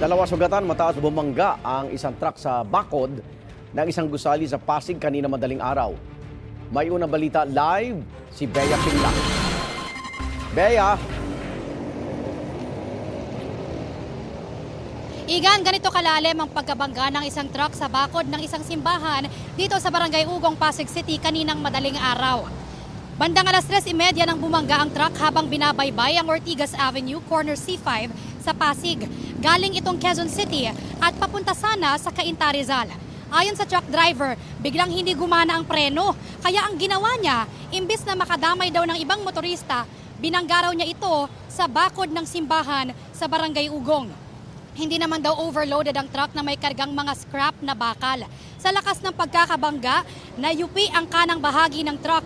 Dalawa sugatan matapos bumangga ang isang truck sa bakod ng isang gusali sa Pasig kanina madaling araw. May unang balita live si Bea Pingla. Bea. Igan, ganito kalalim ang pagkabangga ng isang truck sa bakod ng isang simbahan dito sa Barangay Ugong, Pasig City kaninang madaling araw. Bandang alas 3:30 nang bumangga ang truck habang binabaybay ang Ortigas Avenue, corner C5 sa Pasig. Galing itong Quezon City at papunta sana sa Cainta, Rizal. Ayon sa truck driver, biglang hindi gumana ang preno. Kaya ang ginawa niya, imbis na makadamay daw ng ibang motorista, binangga raw niya ito sa bakod ng simbahan sa Barangay Ugong. Hindi naman daw overloaded ang truck na may kargang mga scrap na bakal. Sa lakas ng pagkakabangga, nayupi ang kanang bahagi ng truck.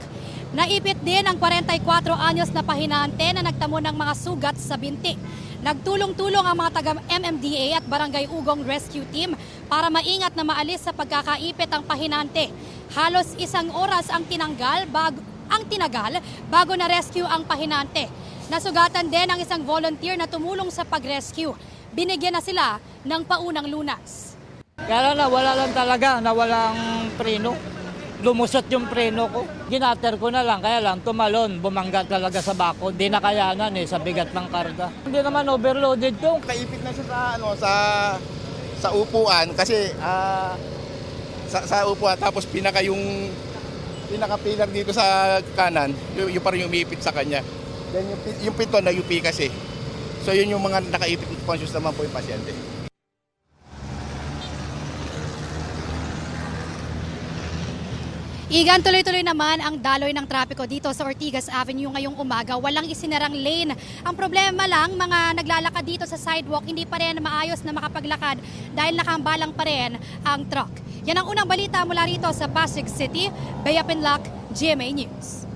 Naipit din ang 44 anyos na pahinante na nagtamo ng mga sugat sa binti. Nagtulong-tulong ang mga taga-MMDA at Barangay Ugong Rescue Team para maingat na maalis sa pagkakaipit ang pahinante. Halos 1 oras ang tinagal bago na-rescue ang pahinante. Nasugatan din ang isang volunteer na tumulong sa pag-rescue. Binigyan na sila ng paunang lunas. Kaya nawala lang talaga, nawalang preno. Lumusot yung preno ko. Ginater ko na lang, kaya lang tumalon, bumangga talaga sa bako. Di na kayanan sa bigat ng karga. Hindi naman overloaded to. Naipit na siya sa upuan kasi sa upuan tapos pinaka pilar dito sa kanan, yung parang umiipit sa kanya. Then yung pinto na UP kasi. So yun yung mga nakaipit, conscious naman po yung pasyente. Igan, tuloy-tuloy naman ang daloy ng trapiko dito sa Ortigas Avenue ngayong umaga. Walang isinarang lane. Ang problema lang, mga naglalakad dito sa sidewalk, hindi pa rin maayos na makapaglakad dahil nakahambalang pa rin ang truck. Yan ang unang balita mula rito sa Pasig City. Bea Pingla, GMA News.